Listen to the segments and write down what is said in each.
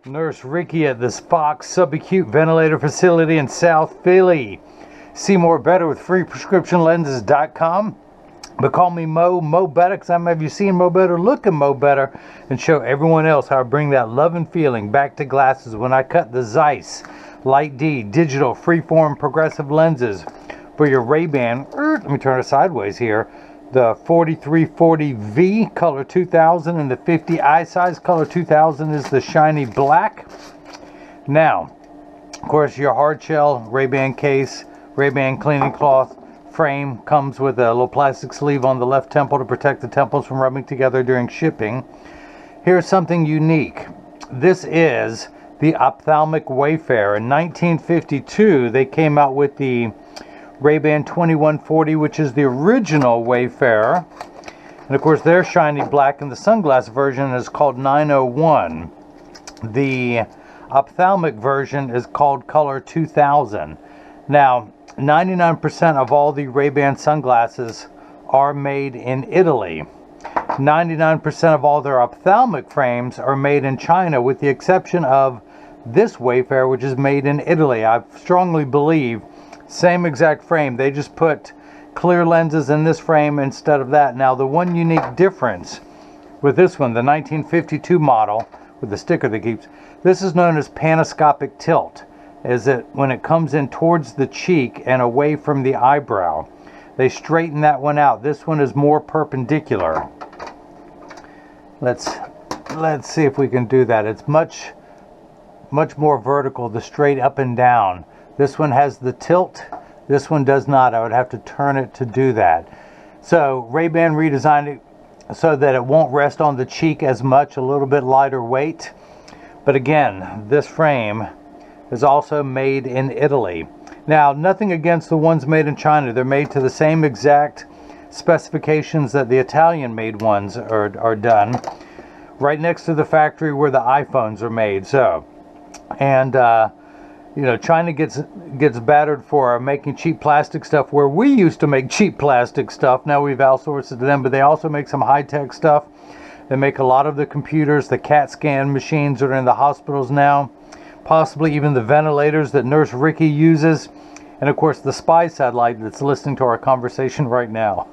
Nurse Ricky at this Fox subacute ventilator facility in South Philly. See more better with freeprescriptionlenses.com. But call me Mo Better, because I'm have you seen Mo Better looking Mo Better, and show everyone else how I bring that love and feeling back to glasses when I cut the Zeiss Light D digital freeform progressive lenses for your RayBan. Let me turn it sideways here. The 4340V color 2000 and the 50i size color 2000 is the shiny black. Now, of course, your hard shell RayBan case, RayBan cleaning cloth frame comes with a little plastic sleeve on the left temple to protect the temples from rubbing together during shipping. Here's something unique. This is the ophthalmic Wayfarer. In 1952, they came out with the RayBan 2140, which is the original Wayfarer. And of course, their shiny black and the sunglass version is called 901. The ophthalmic version is called color 2000. Now, 99% of all the RayBan sunglasses are made in Italy. 99% of all their ophthalmic frames are made in China, with the exception of this Wayfarer, which is made in Italy. I strongly believe same exact frame. They just put clear lenses in this frame instead of that. Now, the one unique difference with this one, the 1952 model with the sticker that keeps, this is known as panoscopic tilt. Is that when it comes in towards the cheek and away from the eyebrow, they straighten that one out. This one is more perpendicular. Let's see if we can do that. It's much more vertical, the straight up and down. This one has the tilt. This one does not. I would have to turn it to do that. So RayBan redesigned it so that it won't rest on the cheek as much, a little bit lighter weight. But again, this frame is also made in Italy. Now, nothing against the ones made in China. They're made to the same exact specifications that the Italian made ones are done, right next to the factory where the iPhones are made. So, and you know, China gets battered for making cheap plastic stuff where we used to make cheap plastic stuff. Now we've outsourced it to them, but they also make some high-tech stuff. They make a lot of the computers, the CAT scan machines that are in the hospitals now, possibly even the ventilators that Nurse Ricky uses, and of course the spy satellite that's listening to our conversation right now.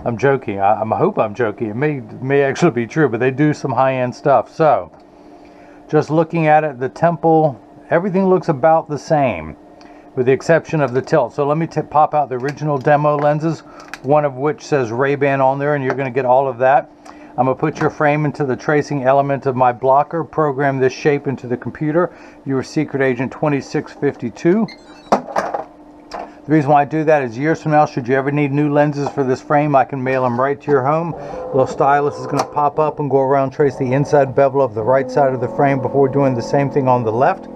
I'm joking. I hope I'm joking. It may actually be true, but they do some high-end stuff. So, just looking at it, the temple, everything looks about the same, with the exception of the tilt. So let me pop out the original demo lenses, one of which says RayBan on there, and you're going to get all of that. I'm going to put your frame into the tracing element of my blocker, program this shape into the computer. Your secret agent 2652. The reason why I do that is years from now, should you ever need new lenses for this frame, I can mail them right to your home. A little stylus is going to pop up and go around, trace the inside bevel of the right side of the frame before doing the same thing on the left.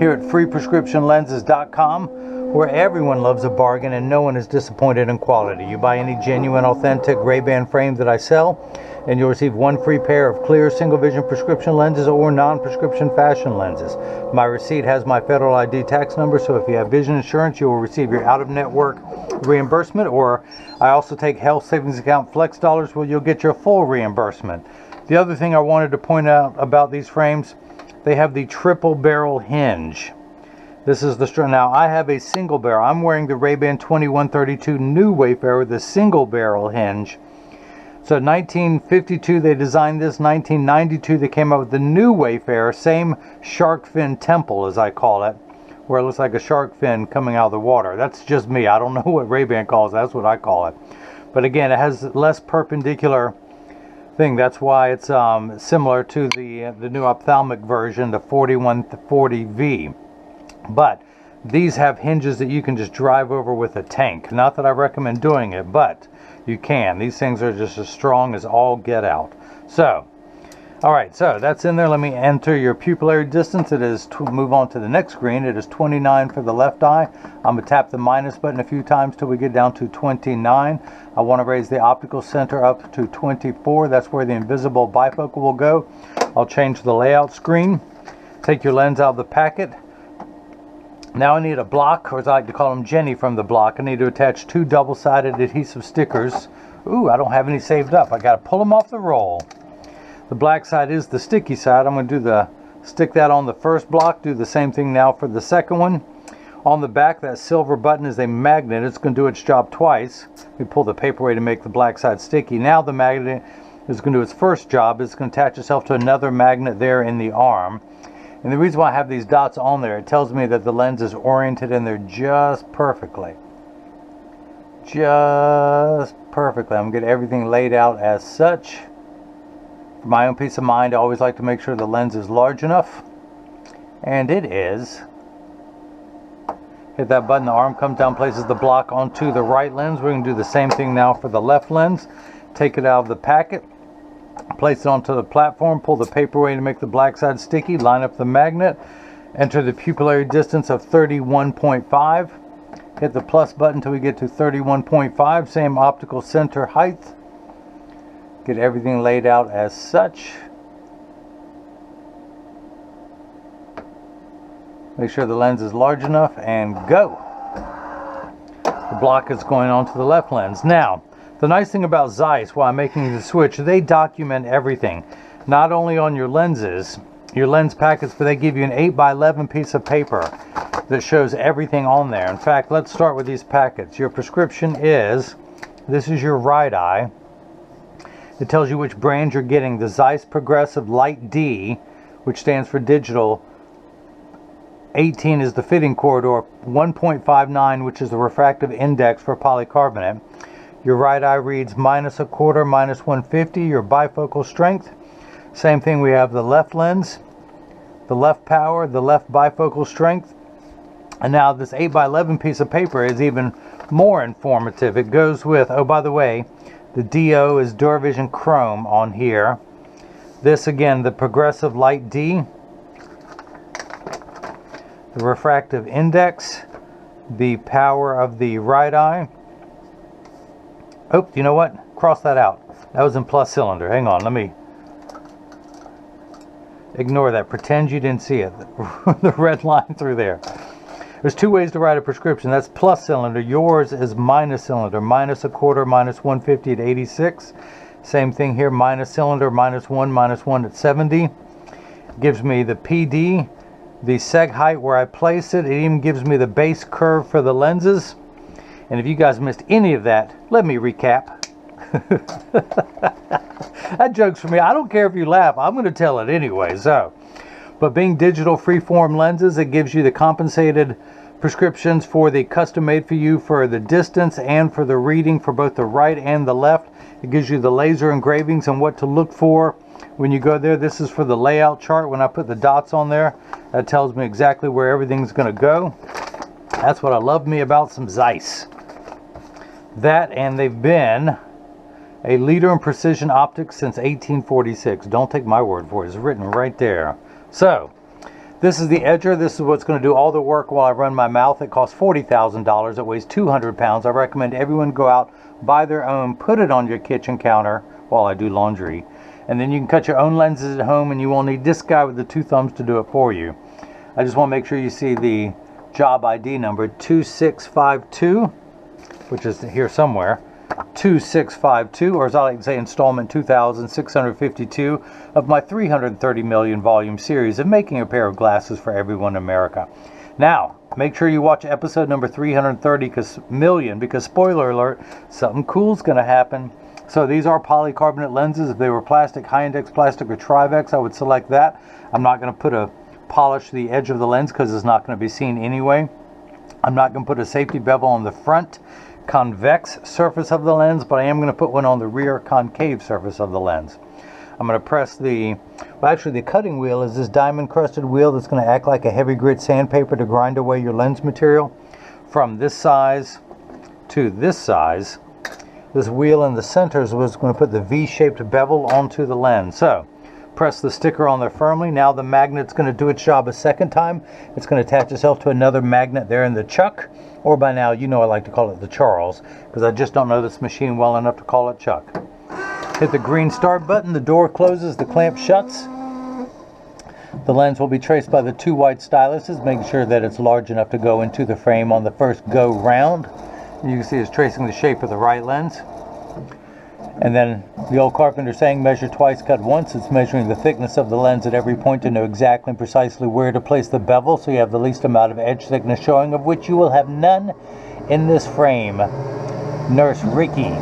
Here at freeprescriptionlenses.com, where everyone loves a bargain and no one is disappointed in quality. You buy any genuine, authentic RayBan frame that I sell, and you'll receive one free pair of clear single vision prescription lenses or non-prescription fashion lenses. My receipt has my federal ID tax number, so if you have vision insurance, you will receive your out-of-network reimbursement, or I also take health savings account flex dollars where you'll get your full reimbursement. The other thing I wanted to point out about these frames, they have the triple barrel hinge. This is the strap. Now I have a single barrel. I'm wearing the RayBan 2132 new Wayfarer with a single barrel hinge. So 1952 they designed this. 1992 they came out with the new Wayfarer, same shark fin temple as I call it, where it looks like a shark fin coming out of the water. That's just me. I don't know what RayBan calls it. That's what I call it. But again, it has less perpendicular thing. That's why it's similar to the new ophthalmic version, the 4140V. But these have hinges that you can just drive over with a tank. Not that I recommend doing it, but you can. These things are just as strong as all get out. So, alright, so that's in there. Let me enter your pupillary distance. It is, move on to the next screen. It is 29 for the left eye. I'm going to tap the minus button a few times till we get down to 29. I want to raise the optical center up to 24. That's where the invisible bifocal will go. I'll change the layout screen. Take your lens out of the packet. Now I need a block, or as I like to call them, Jenny from the block. I need to attach two double-sided adhesive stickers. Ooh, I don't have any saved up. I got to pull them off the roll. The black side is the sticky side. I'm going to do the Stick that on the first block. Do the same thing now for the second one. On the back, that silver button is a magnet. It's going to do its job twice. We pull the paper away to make the black side sticky. Now the magnet is going to do its first job. It's going to attach itself to another magnet there in the arm. And the reason why I have these dots on there, it tells me that the lens is oriented in there just perfectly. Just perfectly. I'm going to get everything laid out as such. For my own peace of mind, I always like to make sure the lens is large enough. And it is. Hit that button, the arm comes down, places the block onto the right lens. We're going to do the same thing now for the left lens. Take it out of the packet, place it onto the platform, pull the paper away to make the black side sticky, line up the magnet, enter the pupillary distance of 31.5. Hit the plus button until we get to 31.5, same optical center height. Get everything laid out as such. Make sure the lens is large enough and go. The block is going onto the left lens. Now, the nice thing about Zeiss while I'm making the switch, they document everything. Not only on your lenses, your lens packets, but they give you an 8x11 piece of paper that shows everything on there. In fact, let's start with these packets. Your prescription is, this is your right eye. It tells you which brand you're getting. The Zeiss Progressive Light D, which stands for digital. 18 is the fitting corridor, 1.59, which is the refractive index for polycarbonate. Your right eye reads -1/4, -150, your bifocal strength. Same thing, we have the left lens, the left power, the left bifocal strength. And now this 8x11 piece of paper is even more informative. It goes with, oh, by the way, the DO is DuraVision Chrome on here. This again, the Progressive Light D. The refractive index, the power of the right eye. Oh, you know what? Cross that out. That was in plus cylinder. Hang on, let me ignore that. Pretend you didn't see it. The red line through there. There's two ways to write a prescription. That's plus cylinder. Yours is minus cylinder. -1/4, -150 at 86. Same thing here. Minus cylinder, -1 at 70. Gives me the PD. The seg height where I place it. It even gives me the base curve for the lenses. And if you guys missed any of that, let me recap. That joke's for me. I don't care if you laugh. I'm going to tell it anyway. But being digital freeform lenses, it gives you the compensated prescriptions for the custom made for you for the distance and for the reading for both the right and the left. It gives you the laser engravings and what to look for when you go there. This is for the layout chart. When I put the dots on there, that tells me exactly where everything's going to go. That's what I love me about some Zeiss. That, and they've been a leader in precision optics since 1846. Don't take my word for it. It's written right there. So, this is the edger. This is what's going to do all the work while I run my mouth. It costs $40,000. It weighs 200 pounds. I recommend everyone go out, buy their own, put it on your kitchen counter while I do laundry. And then you can cut your own lenses at home, and you won't need this guy with the two thumbs to do it for you. I just want to make sure you see the job ID number 2652, which is here somewhere. 2652, or as I like to say, installment 2652 of my 330 million volume series of making a pair of glasses for everyone in America. Now, make sure you watch episode number 330 because spoiler alert, something cool's going to happen. So these are polycarbonate lenses. If they were plastic, high index plastic or Trivex, I would select that. I'm not going to polish the edge of the lens because it's not going to be seen anyway. I'm not going to put a safety bevel on the front convex surface of the lens, but I am going to put one on the rear concave surface of the lens. I'm going to press the cutting wheel is this diamond crusted wheel that's going to act like a heavy grit sandpaper to grind away your lens material from this size to this size. This wheel in the center is what's going to put the V-shaped bevel onto the lens. So press the sticker on there firmly. Now the magnet's going to do its job a second time. It's going to attach itself to another magnet there in the chuck, or by now you know I like to call it the Charles, because I just don't know this machine well enough to call it Chuck. Hit the green start button, the door closes, the clamp shuts. The lens will be traced by the two white styluses, making sure that it's large enough to go into the frame on the first go round. You can see it's tracing the shape of the right lens. And then the old carpenter saying, measure twice, cut once. It's measuring the thickness of the lens at every point to know exactly and precisely where to place the bevel, so you have the least amount of edge thickness showing, of which you will have none in this frame. Nurse Ricky.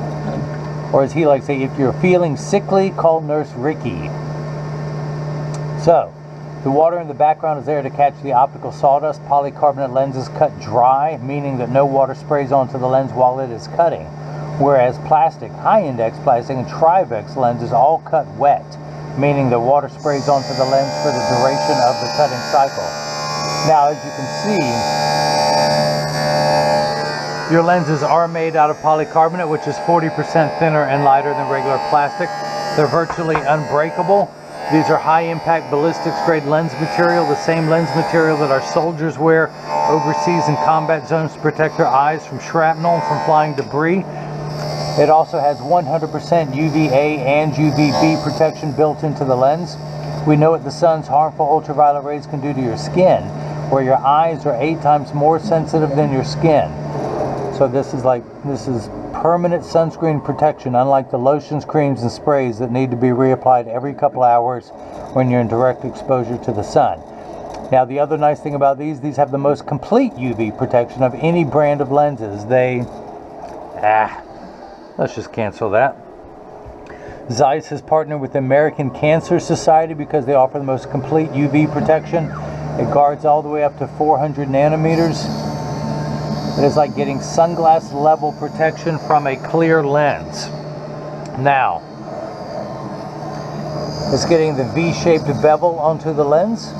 Or as he likes to say, if you're feeling sickly, call Nurse Ricky. So, the water in the background is there to catch the optical sawdust. Polycarbonate lenses cut dry, meaning that no water sprays onto the lens while it is cutting. Whereas plastic, high-index plastic, and Trivex lenses all cut wet, meaning that water sprays onto the lens for the duration of the cutting cycle. Now, as you can see, your lenses are made out of polycarbonate, which is 40% thinner and lighter than regular plastic. They're virtually unbreakable. These are high-impact ballistics-grade lens material, the same lens material that our soldiers wear overseas in combat zones to protect their eyes from shrapnel and from flying debris. It also has 100% UVA and UVB protection built into the lens. We know what the sun's harmful ultraviolet rays can do to your skin, where your eyes are 8 times more sensitive than your skin. So this is permanent sunscreen protection, unlike the lotions, creams, and sprays that need to be reapplied every couple hours when you're in direct exposure to the sun. Now, the other nice thing about these have the most complete UV protection of any brand of lenses. Let's just cancel that. Zeiss has partnered with the American Cancer Society because they offer the most complete UV protection. It guards all the way up to 400 nanometers. It is like getting sunglass level protection from a clear lens. Now, it's getting the V-shaped bevel onto the lens.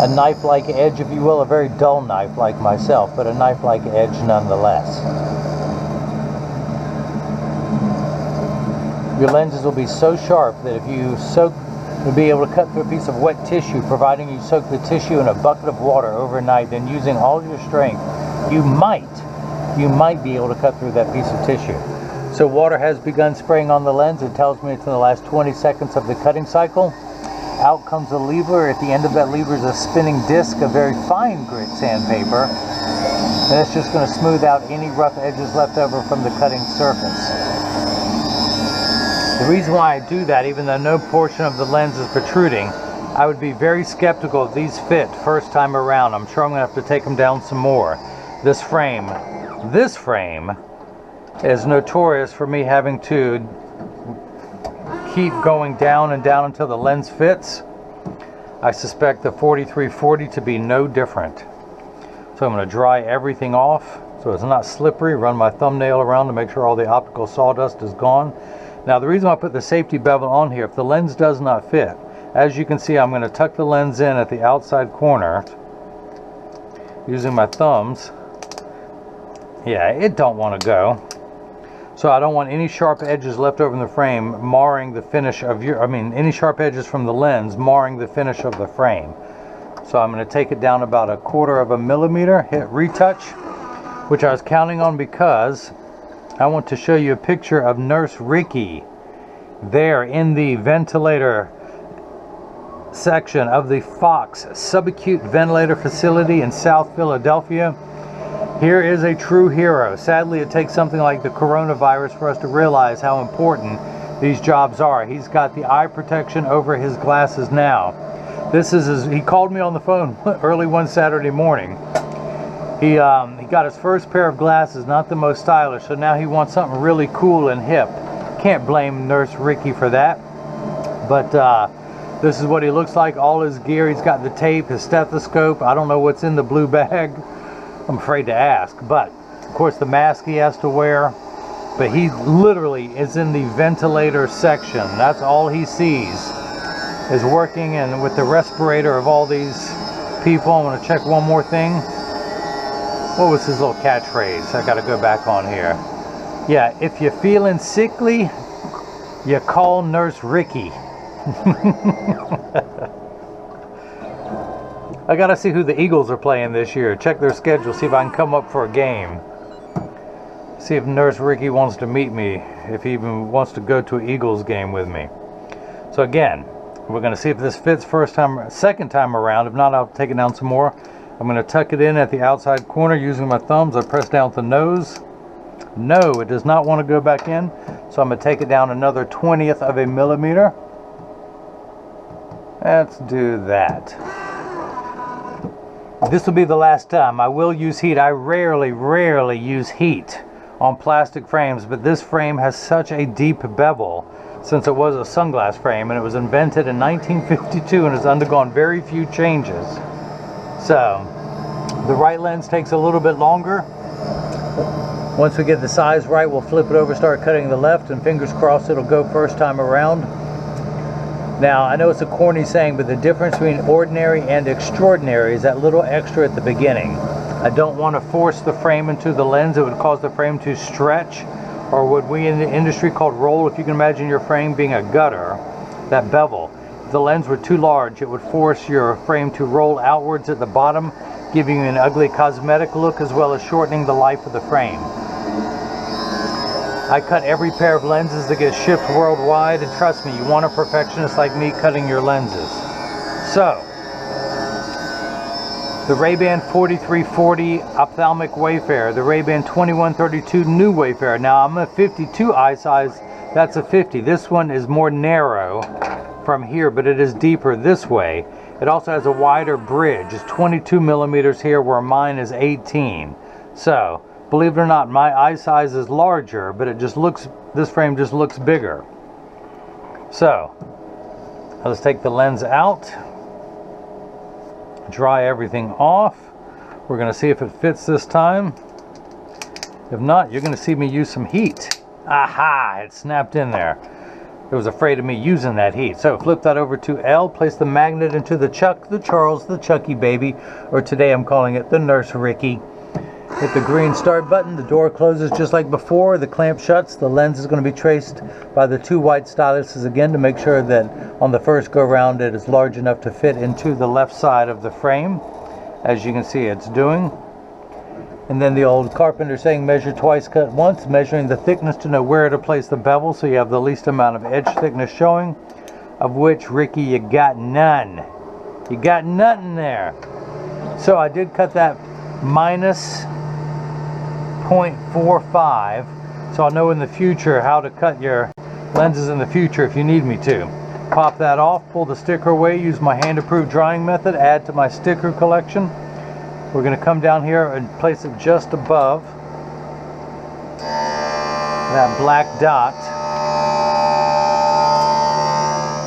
A knife-like edge, if you will, a very dull knife like myself, but a knife-like edge nonetheless. Your lenses will be so sharp that if you'll be able to cut through a piece of wet tissue, providing you soak the tissue in a bucket of water overnight, then using all your strength, you might be able to cut through that piece of tissue. So water has begun spraying on the lens. It tells me it's in the last 20 seconds of the cutting cycle. Out comes the lever. At the end of that lever is a spinning disc of very fine grit sandpaper. And it's just going to smooth out any rough edges left over from the cutting surface. The reason why I do that, even though no portion of the lens is protruding, I would be very skeptical if these fit first time around. I'm sure I'm going to have to take them down some more. This frame is notorious for me having to keep going down and down until the lens fits. I suspect the 4340 to be no different. So I'm going to dry everything off so it's not slippery. Run my thumbnail around to make sure all the optical sawdust is gone. Now, the reason I put the safety bevel on here, if the lens does not fit, as you can see, I'm going to tuck the lens in at the outside corner using my thumbs. Yeah, it don't want to go. So I don't want any sharp edges left over in the frame marring the finish of any sharp edges from the lens marring the finish of the frame. So I'm going to take it down about 1/4 millimeter, hit retouch, which I was counting on because I want to show you a picture of Nurse Ricky there in the ventilator section of the Fox subacute ventilator facility in South Philadelphia. Here is a true hero. Sadly, it takes something like the coronavirus for us to realize how important these jobs are. He's got the eye protection over his glasses now. He called me on the phone early one Saturday morning. He got his first pair of glasses, not the most stylish, so now he wants something really cool and hip. Can't blame Nurse Ricky for that. But this is what he looks like, all his gear. He's got the tape, his stethoscope. I don't know what's in the blue bag. I'm afraid to ask. But, of course, the mask he has to wear. But he literally is in the ventilator section. That's all he sees is working and with the respirator of all these people. I'm going to check one more thing. What was his little catchphrase? I got to go back on here. Yeah, if you're feeling sickly, you call Nurse Ricky. I got to see who the Eagles are playing this year. Check their schedule, see if I can come up for a game. See if Nurse Ricky wants to meet me, if he even wants to go to an Eagles game with me. So again, we're going to see if this fits second time around. If not, I'll take it down some more. I'm going to tuck it in at the outside corner using my thumbs. I press down with the nose. No, it does not want to go back in. So I'm going to take it down another 1/20th of a millimeter. Let's do that. This will be the last time. I will use heat. I rarely use heat on plastic frames, but this frame has such a deep bevel since it was a sunglass frame, and it was invented in 1952 and has undergone very few changes. So the right lens takes a little bit longer. Once we get the size right, we'll flip it over, start cutting the left, and fingers crossed it'll go first time around. Now, I know it's a corny saying, but the difference between ordinary and extraordinary is that little extra at the beginning. I don't want to force the frame into the lens. It would cause the frame to stretch, or what we in the industry call roll. If you can imagine your frame being a gutter, that bevel. If the lens were too large, it would force your frame to roll outwards at the bottom, giving you an ugly cosmetic look as well as shortening the life of the frame. I cut every pair of lenses that get shipped worldwide, and trust me, you want a perfectionist like me cutting your lenses. So, the RayBan 4340 Ophthalmic Wayfarer, the RayBan 2132 New Wayfarer. Now I'm a 52 eye size, that's a 50. This one is more narrow from here, but it is deeper this way. It also has a wider bridge. It's 22 millimeters here where mine is 18. So, believe it or not, my eye size is larger, but it just looks, this frame just looks bigger. So, let's take the lens out, dry everything off. We're going to see if it fits this time. If not, you're going to see me use some heat. Aha, it snapped in there. It was afraid of me using that heat. So flip that over to L, place the magnet into the Chuck, the Charles, the Chucky baby, or today I'm calling it the Nurse Ricky. Hit the green start button, the door closes just like before, the clamp shuts, the lens is going to be traced by the two white styluses again to make sure that on the first go round it is large enough to fit into the left side of the frame, as you can see it's doing. And then the old carpenter saying measure twice, cut once, measuring the thickness to know where to place the bevel so you have the least amount of edge thickness showing, of which, Ricky, you got none. You got nothing there. So I did cut that minus 0.45, so I'll know in the future how to cut your lenses in the future if you need me to. Pop that off, pull the sticker away, use my hand-approved drying method, add to my sticker collection. We're going to come down here and place it just above that black dot.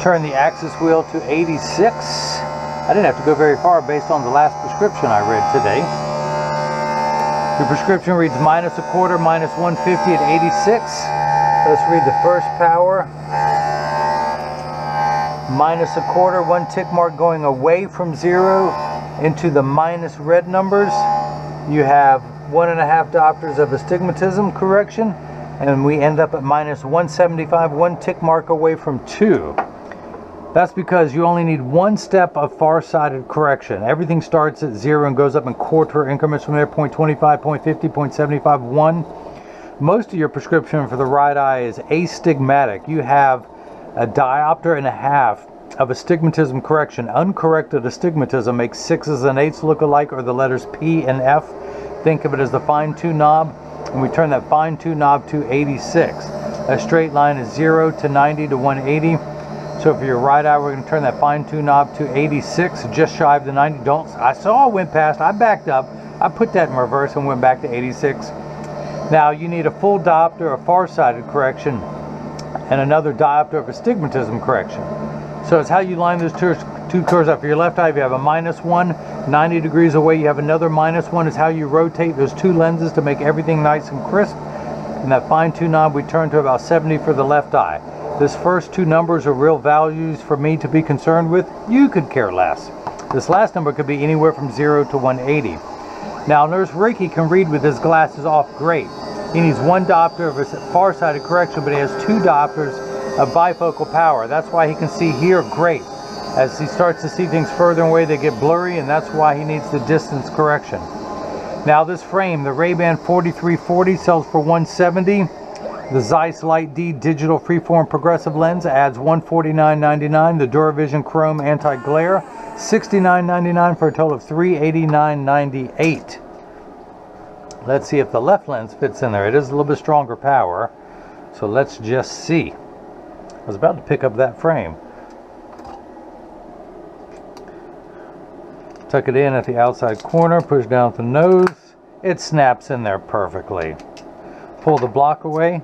Turn the axis wheel to 86. I didn't have to go very far based on the last prescription I read today. The prescription reads minus a quarter, minus 150 at 86. Let's read the first power. Minus a quarter, one tick mark going away from 0 into the minus red numbers. You have 1.5 diopters of astigmatism correction, and we end up at minus 175, one tick mark away from 2. That's because you only need one step of far-sighted correction. Everything starts at 0 and goes up in quarter increments from there, 0.25, 0.50, 0.75, 1. Most of your prescription for the right eye is astigmatic. You have a diopter and a half of astigmatism correction. Uncorrected astigmatism makes 6s and 8s look alike, or the letters P and F. Think of it as the fine-tune knob, and we turn that fine-tune knob to 86. A straight line is 0 to 90 to 180. So for your right eye, we're going to turn that fine-tune knob to 86, just shy of the 90. I saw it went past, I backed up, I put that in reverse and went back to 86. Now you need a full diopter of far-sighted correction and another diopter of astigmatism correction. So it's how you line those two curves up. For your left eye, if you have a -1, 90 degrees away, you have another -1. Is how you rotate those two lenses to make everything nice and crisp. And that fine-tune knob we turn to about 70 for the left eye. This first two numbers are real values for me to be concerned with. You could care less. This last number could be anywhere from 0 to 180. Now, Nurse Ricky can read with his glasses off great. He needs one diopter of far-sighted correction, but he has 2 diopters of bifocal power. That's why he can see here great. As he starts to see things further away, they get blurry, and that's why he needs the distance correction. Now, this frame, the RayBan 4340, sells for $170. The Zeiss Light D digital freeform progressive lens adds $149.99. The DuraVision Chrome anti-glare, $69.99 for a total of $389.98. Let's see if the left lens fits in there. It is a little bit stronger power, so let's just see. I was about to pick up that frame. Tuck it in at the outside corner, push down at the nose. It snaps in there perfectly. Pull the block away,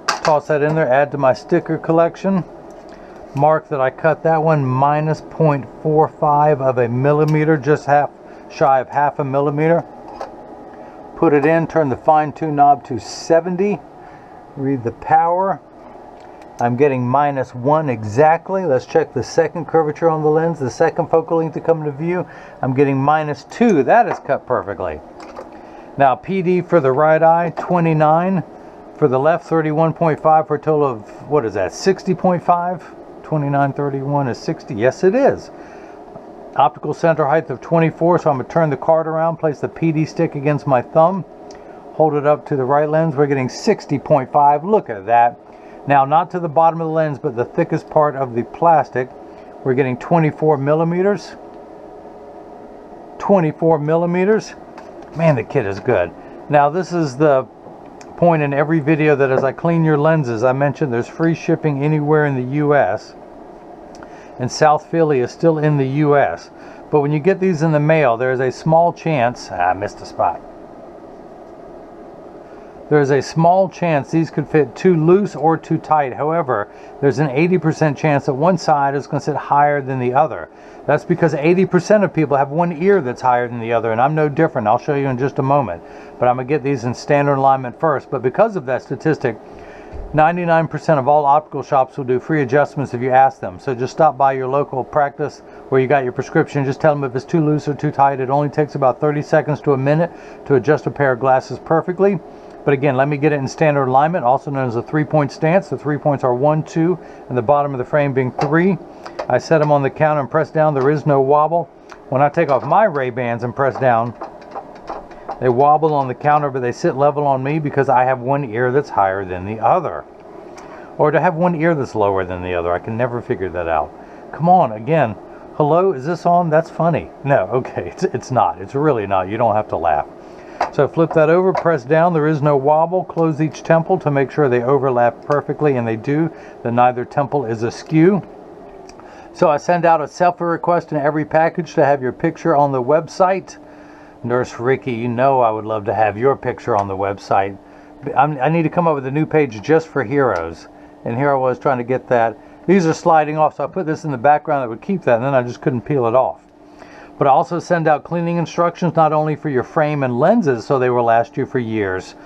toss that in there, add to my sticker collection. Mark that I cut that one minus 0.45 of a millimeter, just shy of half a millimeter. Put it in, turn the fine tune knob to 70. Read the power. I'm getting -1 exactly. Let's check the second curvature on the lens, the second focal length to come into view. I'm getting -2. That is cut perfectly. Now PD for the right eye, 29. For the left, 31.5 for a total of, what is that, 60.5? 29, 31 is 60. Yes, it is. Optical center height of 24, so I'm going to turn the card around, place the PD stick against my thumb, hold it up to the right lens. We're getting 60.5. Look at that. Now, not to the bottom of the lens, but the thickest part of the plastic. We're getting 24 millimeters. 24 millimeters. Man, the kit is good. Now, this is the point in every video that as I clean your lenses, I mentioned there's free shipping anywhere in the U.S. and South Philly is still in the U.S. But when you get these in the mail, there's a small chance, I missed a spot. There's a small chance these could fit too loose or too tight. However, there's an 80% chance that one side is going to sit higher than the other. That's because 80% of people have one ear that's higher than the other, and I'm no different. I'll show you in just a moment. But I'm going to get these in standard alignment first. But because of that statistic, 99% of all optical shops will do free adjustments if you ask them. So just stop by your local practice where you got your prescription. Just tell them if it's too loose or too tight. It only takes about 30 seconds to a minute to adjust a pair of glasses perfectly. But again, let me get it in standard alignment, also known as a 3-point stance. The 3 points are 1, 2, and the bottom of the frame being 3. I set them on the counter and press down. There is no wobble. When I take off my RayBans and press down, they wobble on the counter, but they sit level on me because I have one ear that's higher than the other. Or to have one ear that's lower than the other. I can never figure that out. Come on, again. Hello, is this on? That's funny. No, okay, it's not. It's really not. You don't have to laugh. So flip that over, press down. There is no wobble. Close each temple to make sure they overlap perfectly, and they do. Then neither temple is askew. So I send out a selfie request in every package to have your picture on the website. Nurse Ricky, you know I would love to have your picture on the website. I need to come up with a new page just for heroes. And here I was trying to get that. These are sliding off, so I put this in the background that would keep that, and then I just couldn't peel it off. But I also send out cleaning instructions not only for your frame and lenses so they will last you for years,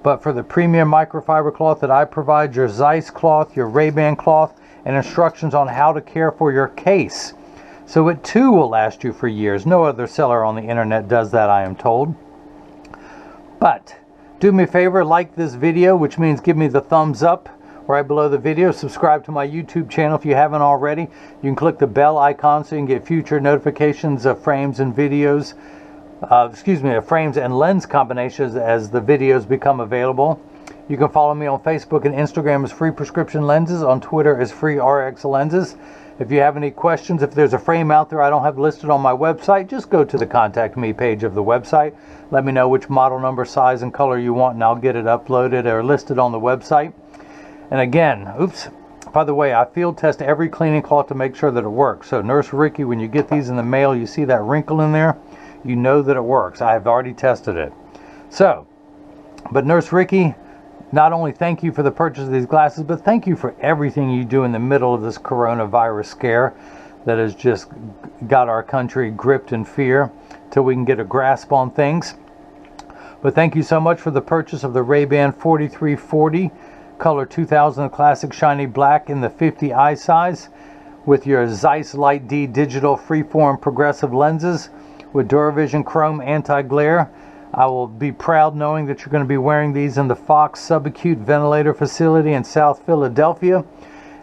but for the premium microfiber cloth that I provide, your Zeiss cloth, your RayBan cloth, and instructions on how to care for your case. So it too will last you for years. No other seller on the internet does that, I am told. But do me a favor, like this video, which means give me the thumbs up right below the video. Subscribe to my YouTube channel if you haven't already. You can click the bell icon so you can get future notifications of frames and videos, of frames and lens combinations as the videos become available. You can follow me on Facebook and Instagram as Free Prescription Lenses, on Twitter as Free RX Lenses. If you have any questions, if there's a frame out there I don't have listed on my website, just go to the Contact Me page of the website. Let me know which model number, size, and color you want, and I'll get it uploaded or listed on the website. And again, by the way, I field test every cleaning cloth to make sure that it works. So Nurse Ricky, when you get these in the mail, you see that wrinkle in there, you know that it works. I have already tested it. So, but Nurse Ricky, not only thank you for the purchase of these glasses, but thank you for everything you do in the middle of this coronavirus scare that has just got our country gripped in fear till we can get a grasp on things. But thank you so much for the purchase of the RayBan 4340 color 2000 classic shiny black in the 50 eye size with your Zeiss Light D digital freeform progressive lenses with DuraVision chrome anti-glare. I will be proud knowing that you're going to be wearing these in the Fox subacute ventilator facility in South Philadelphia.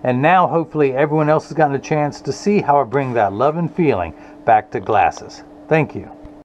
And now hopefully everyone else has gotten a chance to see how I bring that love and feeling back to glasses. Thank you.